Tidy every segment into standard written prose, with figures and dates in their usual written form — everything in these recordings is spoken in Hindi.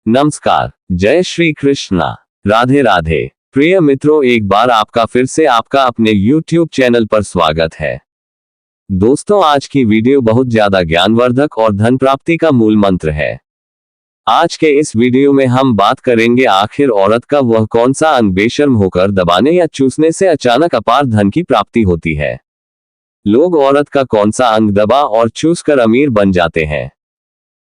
नमस्कार, जय श्री कृष्णा, राधे राधे। प्रिय मित्रों, एक बार आपका फिर से आपका अपने YouTube चैनल पर स्वागत है। दोस्तों, आज की वीडियो बहुत ज्यादा ज्ञानवर्धक और धन प्राप्ति का मूल मंत्र है। आज के इस वीडियो में हम बात करेंगे आखिर औरत का वह कौन सा अंग बेशर्म होकर दबाने या चूसने से अचानक अपार धन की प्राप्ति होती है। लोग औरत का कौन सा अंग दबा और चूस कर अमीर बन जाते हैं।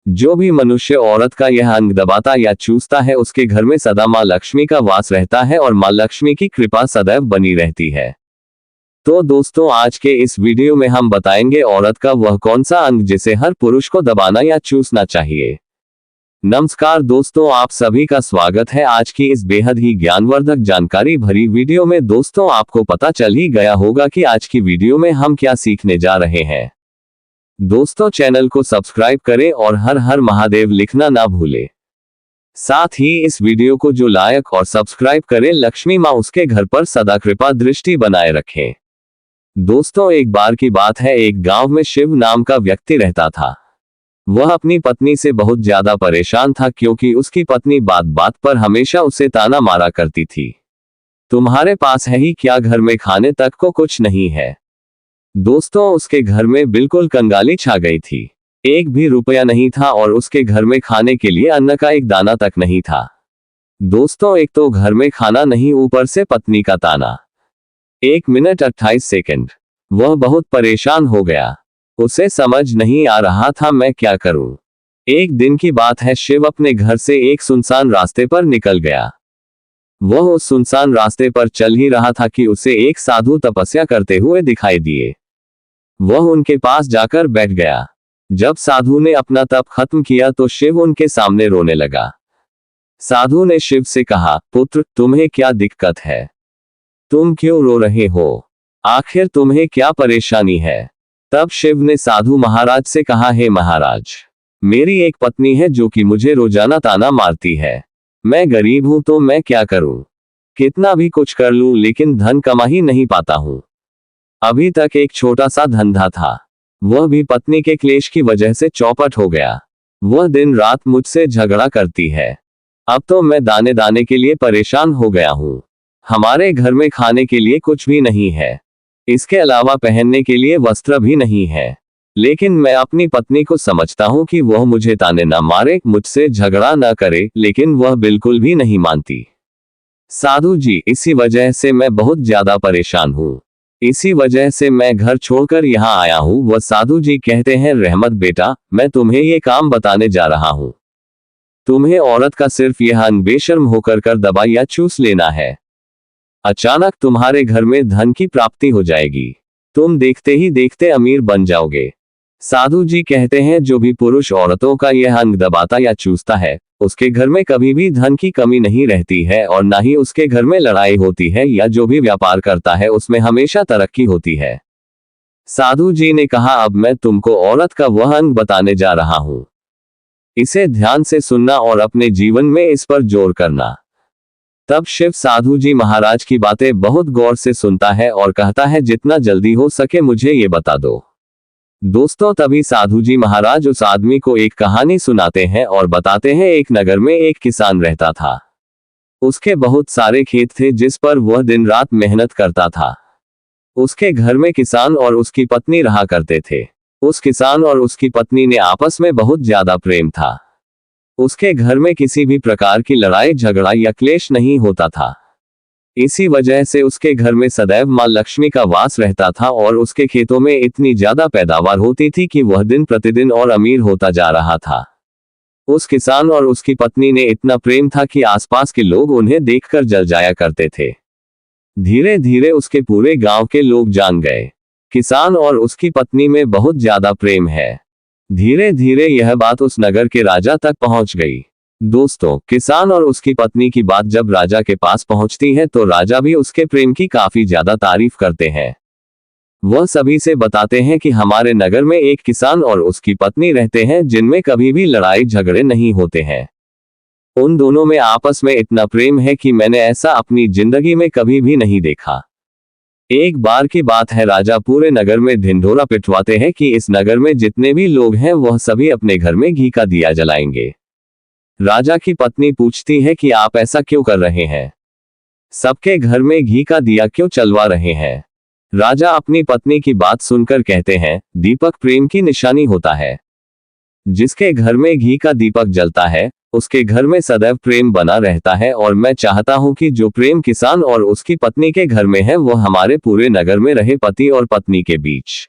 जो भी मनुष्य औरत का यह अंग दबाता या चूसता है, उसके घर में सदा मां लक्ष्मी का वास रहता है और मां लक्ष्मी की कृपा सदैव बनी रहती है। तो दोस्तों, आज के इस वीडियो में हम बताएंगे औरत का वह कौन सा अंग जिसे हर पुरुष को दबाना या चूसना चाहिए। नमस्कार दोस्तों, आप सभी का स्वागत है आज की इस बेहद ही ज्ञानवर्धक जानकारी भरी वीडियो में। दोस्तों, आपको पता चल ही गया होगा कि आज की वीडियो में हम क्या सीखने जा रहे हैं। दोस्तों, चैनल को सब्सक्राइब करें और हर हर महादेव लिखना ना भूलें। साथ ही इस वीडियो को जो लाइक और सब्सक्राइब करे, लक्ष्मी मां उसके घर पर सदा कृपा दृष्टि बनाए रखें। दोस्तों, एक बार की बात है, एक गांव में शिव नाम का व्यक्ति रहता था। वह अपनी पत्नी से बहुत ज्यादा परेशान था, क्योंकि उसकी पत्नी बात बात पर हमेशा उसे ताना मारा करती थी। तुम्हारे पास है ही क्या, घर में खाने तक को कुछ नहीं है। दोस्तों, उसके घर में बिल्कुल कंगाली छा गई थी। एक भी रुपया नहीं था और उसके घर में खाने के लिए अन्न का एक दाना तक नहीं था। दोस्तों, एक तो घर में खाना नहीं, ऊपर से पत्नी का ताना। 1 मिनट 28 सेकंड। वह बहुत परेशान हो गया। उसे समझ नहीं आ रहा था मैं क्या करूं। एक दिन की बात है, शिव अपने घर से एक सुनसान रास्ते पर निकल गया। वह उस सुनसान रास्ते पर चल ही रहा था कि उसे एक साधु तपस्या करते हुए दिखाई दिए। वह उनके पास जाकर बैठ गया। जब साधु ने अपना तप खत्म किया तो शिव उनके सामने रोने लगा। साधु ने शिव से कहा, पुत्र, तुम्हें क्या दिक्कत है? तुम क्यों रो रहे हो? आखिर तुम्हें क्या परेशानी है? तब शिव ने साधु महाराज से कहा, हे महाराज, मेरी एक पत्नी है जो कि मुझे रोजाना ताना मारती है। मैं गरीब हूं तो मैं क्या करूं? कितना भी कुछ कर लूं लेकिन धन कमा ही नहीं पाता हूं। अभी तक एक छोटा सा धंधा था, वह भी पत्नी के क्लेश की वजह से चौपट हो गया। वह दिन रात मुझसे झगड़ा करती है। अब तो मैं दाने दाने के लिए परेशान हो गया हूं। हमारे घर में खाने के लिए कुछ भी नहीं है, इसके अलावा पहनने के लिए वस्त्र भी नहीं है। लेकिन मैं अपनी पत्नी को समझता हूं कि वह मुझे ताने न मारे, मुझसे झगड़ा न करे, लेकिन वह बिल्कुल भी नहीं मानती। साधु जी, इसी वजह से मैं बहुत ज्यादा परेशान हूं। इसी वजह से मैं घर छोड़कर यहाँ आया हूँ। वह साधु जी कहते हैं, रहमत बेटा, मैं तुम्हें ये काम बताने जा रहा हूँ। तुम्हें औरत का सिर्फ यह अंग बेशर्म होकर कर दबा या चूस लेना है। अचानक तुम्हारे घर में धन की प्राप्ति हो जाएगी। तुम देखते ही देखते अमीर बन जाओगे। साधु जी कहते हैं, जो भी पुरुष औरतों का यह अंग दबाता या चूसता है, उसके घर में कभी भी धन की कमी नहीं रहती है और ना ही उसके घर में लड़ाई होती है, या जो भी व्यापार करता है उसमें हमेशा तरक्की होती है। साधु जी ने कहा, अब मैं तुमको औरत का वह अंग बताने जा रहा हूं। इसे ध्यान से सुनना और अपने जीवन में इस पर जोर करना। तब शिव साधु जी महाराज की बातें बहुत गौर से सुनता है और कहता है, जितना जल्दी हो सके मुझे ये बता दो। दोस्तों, तभी साधु जी महाराज उस आदमी को एक कहानी सुनाते हैं और बताते हैं, एक नगर में एक किसान रहता था। उसके बहुत सारे खेत थे जिस पर वह दिन रात मेहनत करता था। उसके घर में किसान और उसकी पत्नी रहा करते थे। उस किसान और उसकी पत्नी ने आपस में बहुत ज्यादा प्रेम था। उसके घर में किसी भी प्रकार की लड़ाई झगड़ा या क्लेश नहीं होता था। इसी वजह से उसके घर में सदैव मां लक्ष्मी का वास रहता था और उसके खेतों में इतनी ज्यादा पैदावार होती थी कि वह दिन प्रतिदिन और अमीर होता जा रहा था। उस किसान और उसकी पत्नी ने इतना प्रेम था कि आसपास के लोग उन्हें देखकर जल जाया करते थे। धीरे धीरे उसके पूरे गांव के लोग जान गए, किसान और उसकी पत्नी में बहुत ज्यादा प्रेम है। धीरे धीरे यह बात उस नगर के राजा तक पहुंच गई। दोस्तों, किसान और उसकी पत्नी की बात जब राजा के पास पहुंचती है तो राजा भी उसके प्रेम की काफी ज्यादा तारीफ करते हैं। वह सभी से बताते हैं कि हमारे नगर में एक किसान और उसकी पत्नी रहते हैं जिनमें कभी भी लड़ाई झगड़े नहीं होते हैं। उन दोनों में आपस में इतना प्रेम है कि मैंने ऐसा अपनी जिंदगी में कभी भी नहीं देखा। एक बार की बात है, राजा पूरे नगर में ढिंढोरा पिटवाते हैं कि इस नगर में जितने भी लोग हैं वह सभी अपने घर में घी का दिया जलाएंगे। राजा की पत्नी पूछती है कि आप ऐसा क्यों कर रहे हैं? सबके घर में घी का दिया क्यों चलवा रहे हैं? राजा अपनी पत्नी की बात सुनकर कहते हैं, दीपक प्रेम की निशानी होता है। जिसके घर में घी का दीपक जलता है, उसके घर में सदैव प्रेम बना रहता है और मैं चाहता हूं कि जो प्रेम किसान और उसकी पत्नी के घर में है वो हमारे पूरे नगर में रहे, पति और पत्नी के बीच।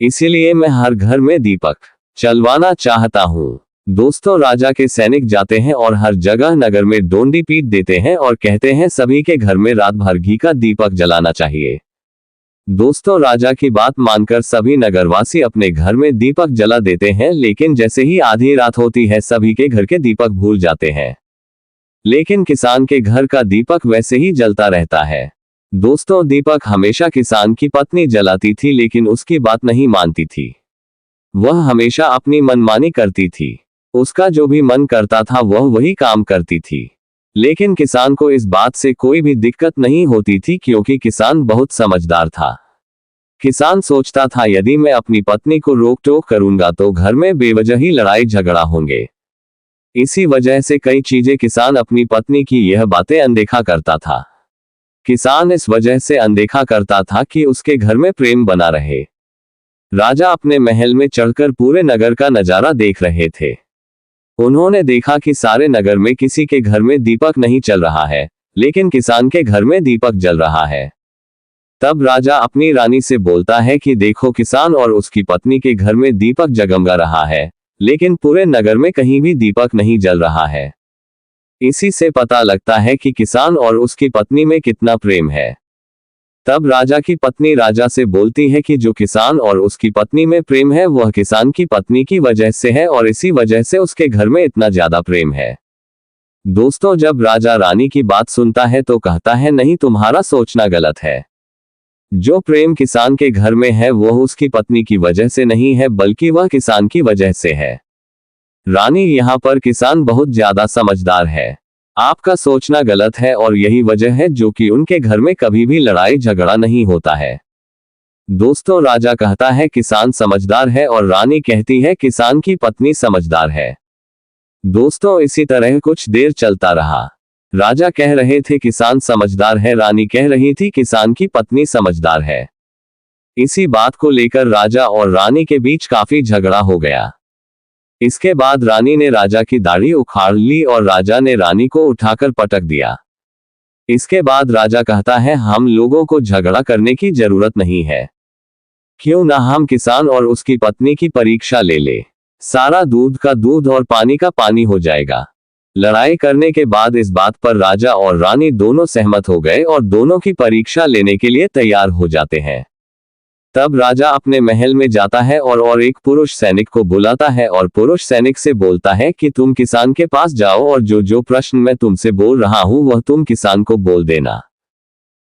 इसीलिए मैं हर घर में दीपक चलवाना चाहता हूं। दोस्तों, राजा के सैनिक जाते हैं और हर जगह नगर में डोंडी पीट देते हैं और कहते हैं सभी के घर में रात भर घी का दीपक जलाना चाहिए। दोस्तों, राजा की बात मानकर सभी नगरवासी अपने घर में दीपक जला देते हैं, लेकिन जैसे ही आधी रात होती है सभी के घर के दीपक भूल जाते हैं। लेकिन किसान के घर का दीपक वैसे ही जलता रहता है। दोस्तों, दीपक हमेशा किसान की पत्नी जलाती थी, लेकिन उसकी बात नहीं मानती थी। वह हमेशा अपनी मनमानी करती थी। उसका जो भी मन करता था वह वही काम करती थी। लेकिन किसान को इस बात से कोई भी दिक्कत नहीं होती थी, क्योंकि किसान बहुत समझदार था। किसान सोचता था यदि मैं अपनी पत्नी को रोक टोक करूंगा तो घर में बेवजह ही लड़ाई झगड़ा होंगे। इसी वजह से कई चीजें किसान अपनी पत्नी की यह बातें अनदेखा करता था। किसान इस वजह से अनदेखा करता था कि उसके घर में प्रेम बना रहे। राजा अपने महल में चढ़कर पूरे नगर का नजारा देख रहे थे। उन्होंने देखा कि सारे नगर में किसी के घर में दीपक नहीं चल रहा है, लेकिन किसान के घर में दीपक जल रहा है। तब राजा अपनी रानी से बोलता है कि देखो, किसान और उसकी पत्नी के घर में दीपक जगमगा रहा है, लेकिन पूरे नगर में कहीं भी दीपक नहीं जल रहा है। इसी से पता लगता है कि किसान और उसकी पत्नी में कितना प्रेम है। तब राजा की पत्नी राजा से बोलती है कि जो किसान और उसकी पत्नी में प्रेम है वह किसान की पत्नी की वजह से है और इसी वजह से उसके घर में इतना ज्यादा प्रेम है। दोस्तों, जब राजा रानी की बात सुनता है तो कहता है, नहीं, तुम्हारा सोचना गलत है। जो प्रेम किसान के घर में है वह उसकी पत्नी की वजह से नहीं है, बल्कि वह किसान की वजह से है। रानी, यहाँ पर किसान बहुत ज्यादा समझदार है। आपका सोचना गलत है और यही वजह है जो कि उनके घर में कभी भी लड़ाई झगड़ा नहीं होता है। दोस्तों, राजा कहता है किसान समझदार है और रानी कहती है किसान की पत्नी समझदार है। दोस्तों, इसी तरह कुछ देर चलता रहा। राजा कह रहे थे किसान समझदार है, रानी कह रही थी किसान की पत्नी समझदार है। इसी बात को लेकर राजा और रानी के बीच काफी झगड़ा हो गया। इसके बाद रानी ने राजा की दाढ़ी उखाड़ ली और राजा ने रानी को उठाकर पटक दिया। इसके बाद राजा कहता है, हम लोगों को झगड़ा करने की जरूरत नहीं है। क्यों ना हम किसान और उसकी पत्नी की परीक्षा ले ले। सारा दूध का दूध और पानी का पानी हो जाएगा। लड़ाई करने के बाद इस बात पर राजा और रानी दोनों सहमत हो गए और दोनों की परीक्षा लेने के लिए तैयार हो जाते हैं। तब राजा अपने महल में जाता है और एक पुरुष सैनिक को बुलाता है और पुरुष सैनिक से बोलता है कि तुम किसान के पास जाओ और जो जो प्रश्न मैं तुमसे बोल रहा हूं वह तुम किसान को बोल देना।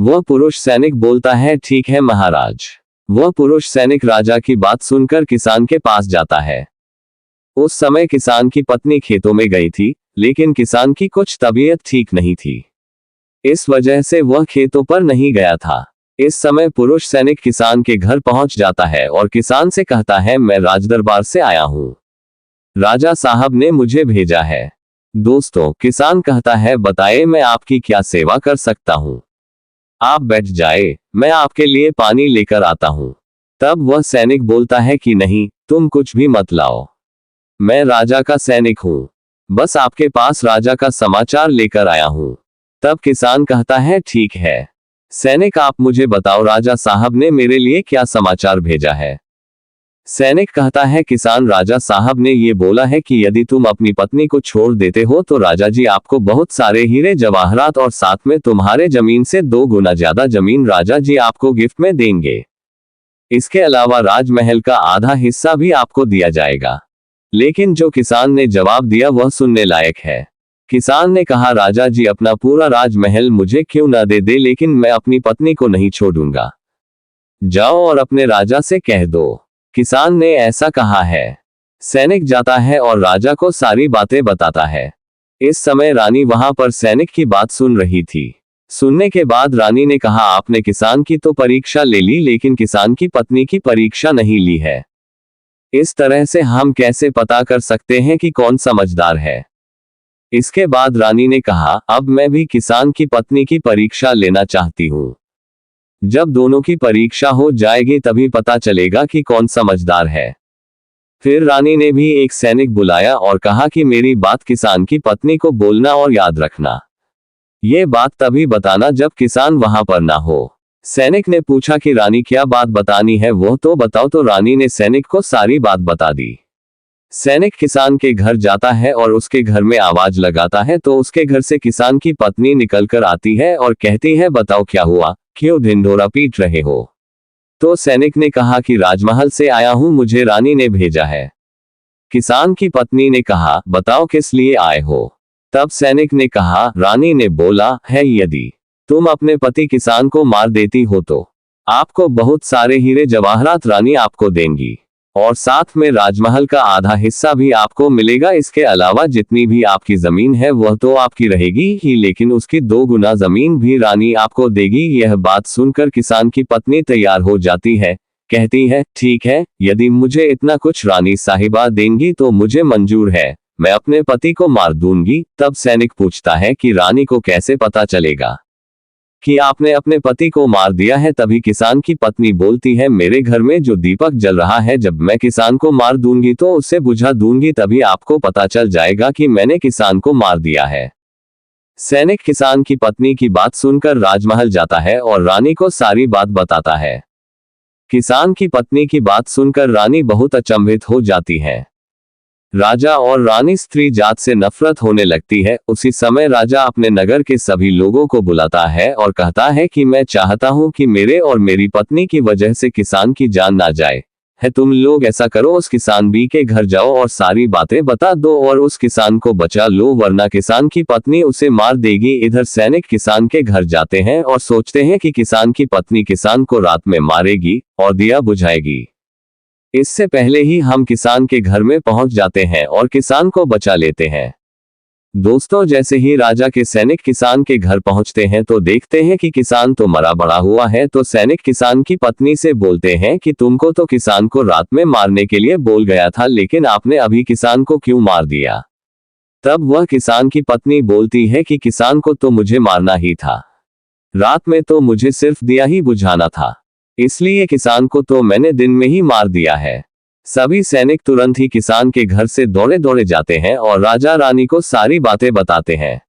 वह पुरुष सैनिक बोलता है, ठीक है महाराज। वह पुरुष सैनिक राजा की बात सुनकर किसान के पास जाता है। उस समय किसान की पत्नी खेतों में गई थी, लेकिन किसान की कुछ तबीयत ठीक नहीं थी। इस वजह से वह खेतों पर नहीं गया था। इस समय पुरुष सैनिक किसान के घर पहुंच जाता है और किसान से कहता है, मैं राजदरबार से आया हूं। राजा साहब ने मुझे भेजा है। दोस्तों, किसान कहता है, बताइए मैं आपकी क्या सेवा कर सकता हूं। आप बैठ जाए, मैं आपके लिए पानी लेकर आता हूं। तब वह सैनिक बोलता है कि नहीं, तुम कुछ भी मत लाओ। मैं राजा का सैनिक हूं, बस आपके पास राजा का समाचार लेकर आया हूं। तब किसान कहता है, ठीक है सैनिक, आप मुझे बताओ राजा साहब ने मेरे लिए क्या समाचार भेजा है। सैनिक कहता है, किसान, राजा साहब ने ये बोला है कि यदि तुम अपनी पत्नी को छोड़ देते हो तो राजा जी आपको बहुत सारे हीरे जवाहरात और साथ में तुम्हारे जमीन से 2 गुना ज्यादा जमीन राजा जी आपको गिफ्ट में देंगे। इसके अलावा राजमहल का आधा हिस्सा भी आपको दिया जाएगा। लेकिन जो किसान ने जवाब दिया वह सुनने लायक है। किसान ने कहा, राजा जी अपना पूरा राजमहल मुझे क्यों न दे दे, लेकिन मैं अपनी पत्नी को नहीं छोड़ूंगा। जाओ और अपने राजा से कह दो किसान ने ऐसा कहा है। सैनिक जाता है और राजा को सारी बातें बताता है। इस समय रानी वहां पर सैनिक की बात सुन रही थी। सुनने के बाद रानी ने कहा, आपने किसान की तो परीक्षा ले ली, लेकिन किसान की पत्नी की परीक्षा नहीं ली है। इस तरह से हम कैसे पता कर सकते हैं कि कौन समझदार है। इसके बाद रानी ने कहा, अब मैं भी किसान की पत्नी की परीक्षा लेना चाहती हूँ। जब दोनों की परीक्षा हो जाएगी तभी पता चलेगा कि कौन समझदार है। फिर रानी ने भी एक सैनिक बुलाया और कहा कि मेरी बात किसान की पत्नी को बोलना और याद रखना। ये बात तभी बताना जब किसान वहां पर ना हो। सैनिक ने पूछा कि रानी क्या बात बतानी है, वो तो बताओ। तो रानी ने सैनिक को सारी बात बता दी। सैनिक किसान के घर जाता है और उसके घर में आवाज लगाता है तो उसके घर से किसान की पत्नी निकलकर आती है और कहती है, बताओ क्या हुआ, क्यों ढिंढोरा पीट रहे हो। तो सैनिक ने कहा कि राजमहल से आया हूं, मुझे रानी ने भेजा है। किसान की पत्नी ने कहा, बताओ किस लिए आए हो। तब सैनिक ने कहा, रानी ने बोला है, यदि तुम अपने पति किसान को मार देती हो तो आपको बहुत सारे हीरे जवाहरात रानी आपको देंगी और साथ में राजमहल का आधा हिस्सा भी आपको मिलेगा। इसके अलावा जितनी भी आपकी जमीन है वह तो आपकी रहेगी ही, लेकिन उसकी 2 गुना जमीन भी रानी आपको देगी। यह बात सुनकर किसान की पत्नी तैयार हो जाती है, कहती है, ठीक है, यदि मुझे इतना कुछ रानी साहिबा देंगी तो मुझे मंजूर है, मैं अपने पति को मार दूंगी। तब सैनिक पूछता है कि रानी को कैसे पता चलेगा कि आपने अपने पति को मार दिया है। तभी किसान की पत्नी बोलती है, मेरे घर में जो दीपक जल रहा है, जब मैं किसान को मार दूंगी तो उसे बुझा दूंगी, तभी आपको पता चल जाएगा कि मैंने किसान को मार दिया है। सैनिक किसान की पत्नी की बात सुनकर राजमहल जाता है और रानी को सारी बात बताता है। किसान की पत्नी की बात सुनकर रानी बहुत अचंभित हो जाती है। राजा और रानी स्त्री जात से नफरत होने लगती है। उसी समय राजा अपने नगर के सभी लोगों को बुलाता है और कहता है कि मैं चाहता हूं कि मेरे और मेरी पत्नी की वजह से किसान की जान ना जाए है। तुम लोग ऐसा करो, उस किसान बी के घर जाओ और सारी बातें बता दो और उस किसान को बचा लो, वरना किसान की पत्नी उसे मार देगी। इधर सैनिक किसान के घर जाते हैं और सोचते हैं कि किसान की पत्नी किसान को रात में मारेगी और दिया बुझाएगी। इससे पहले ही हम किसान के घर में पहुंच जाते हैं और किसान को बचा लेते हैं। दोस्तों, जैसे ही राजा के सैनिक किसान के घर पहुंचते हैं तो देखते हैं कि किसान तो मरा पड़ा हुआ है। तो सैनिक किसान की पत्नी से बोलते हैं कि तुमको तो किसान को रात में मारने के लिए बोल गया था, लेकिन आपने अभी किसान को क्यों मार दिया। तब वह किसान की पत्नी बोलती है कि किसान को तो मुझे मारना ही था, रात में तो मुझे सिर्फ दिया ही बुझाना था, इसलिए किसान को तो मैंने दिन में ही मार दिया है। सभी सैनिक तुरंत ही किसान के घर से दौड़े दौड़े जाते हैं और राजा रानी को सारी बातें बताते हैं।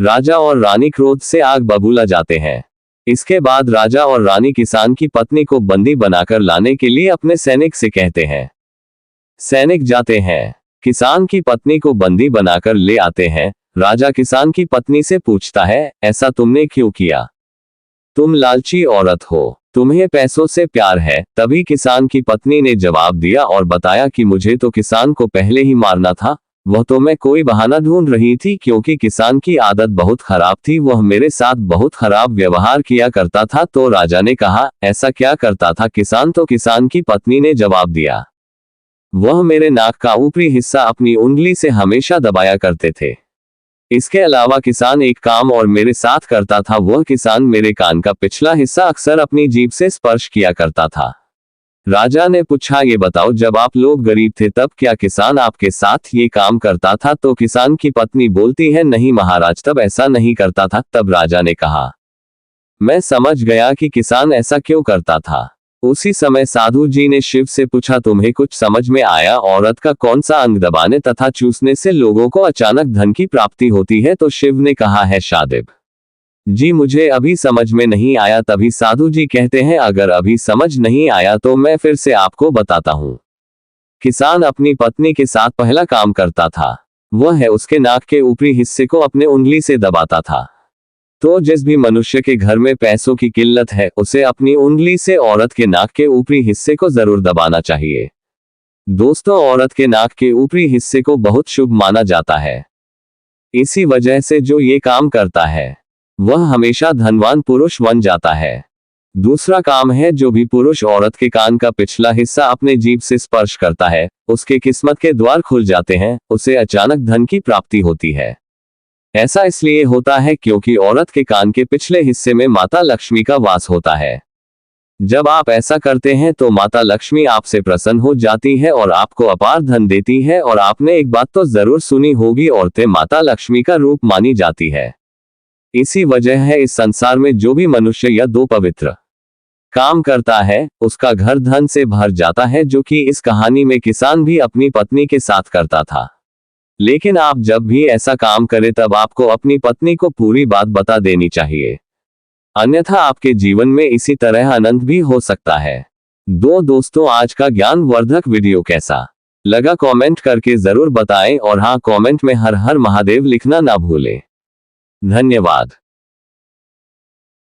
राजा और रानी क्रोध से आग बबूला जाते हैं। इसके बाद राजा और रानी किसान की पत्नी को बंदी बनाकर लाने के लिए अपने सैनिक से कहते हैं। सैनिक जाते हैं, किसान की पत्नी को बंदी बनाकर ले आते हैं। राजा किसान की पत्नी से पूछता है, ऐसा तुमने क्यों किया, तुम लालची औरत हो, तुम्हें पैसों से प्यार है। तभी किसान की पत्नी ने जवाब दिया और बताया कि मुझे तो किसान को पहले ही मारना था, वह तो मैं कोई बहाना ढूंढ रही थी, क्योंकि किसान की आदत बहुत खराब थी, वह मेरे साथ बहुत खराब व्यवहार किया करता था। तो राजा ने कहा, ऐसा क्या करता था किसान। तो किसान की पत्नी ने जवाब दिया, वह मेरे नाक का ऊपरी हिस्सा अपनी उंगली से हमेशा दबाया करते थे। इसके अलावा किसान एक काम और मेरे साथ करता था, वह किसान मेरे कान का पिछला हिस्सा अक्सर अपनी जीभ से स्पर्श किया करता था। राजा ने पूछा, ये बताओ, जब आप लोग गरीब थे तब क्या किसान आपके साथ ये काम करता था। तो किसान की पत्नी बोलती है, नहीं महाराज, तब ऐसा नहीं करता था। तब राजा ने कहा, मैं समझ गया कि किसान ऐसा क्यों करता था। उसी समय साधु जी ने शिव से पूछा, तुम्हें कुछ समझ में आया, औरत का कौन सा अंग दबाने तथा चूसने से लोगों को अचानक धन की प्राप्ति होती है। तो शिव ने कहा है, शादिब जी, मुझे अभी समझ में नहीं आया। तभी साधु जी कहते हैं, अगर अभी समझ नहीं आया तो मैं फिर से आपको बताता हूँ। किसान अपनी पत्नी के साथ पहला काम करता था, वह है उसके नाक के ऊपरी हिस्से को अपने उंगली से दबाता था। तो जिस भी मनुष्य के घर में पैसों की किल्लत है, उसे अपनी उंगली से औरत के नाक के ऊपरी हिस्से को जरूर दबाना चाहिए। दोस्तों, औरत के नाक के ऊपरी हिस्से को बहुत शुभ माना जाता है। इसी वजह से जो ये काम करता है वह हमेशा धनवान पुरुष बन जाता है। दूसरा काम है, जो भी पुरुष औरत के कान का पिछला हिस्सा अपने जीभ से स्पर्श करता है, उसके किस्मत के द्वार खुल जाते हैं, उसे अचानक धन की प्राप्ति होती है। ऐसा इसलिए होता है क्योंकि औरत के कान के पिछले हिस्से में माता लक्ष्मी का वास होता है। जब आप ऐसा करते हैं तो माता लक्ष्मी आपसे प्रसन्न हो जाती है और आपको अपार धन देती है। और आपने एक बात तो जरूर सुनी होगी, औरतें माता लक्ष्मी का रूप मानी जाती है। इसी वजह है इस संसार में जो भी मनुष्य या दो पवित्र काम करता है उसका घर धन से भर जाता है, जो कि इस कहानी में किसान भी अपनी पत्नी के साथ करता था। लेकिन आप जब भी ऐसा काम करें तब आपको अपनी पत्नी को पूरी बात बता देनी चाहिए, अन्यथा आपके जीवन में इसी तरह अनंत भी हो सकता है। दोस्तों, आज का ज्ञानवर्धक वीडियो कैसा लगा कमेंट करके जरूर बताएं, और हाँ, कमेंट में हर हर महादेव लिखना ना भूलें। धन्यवाद।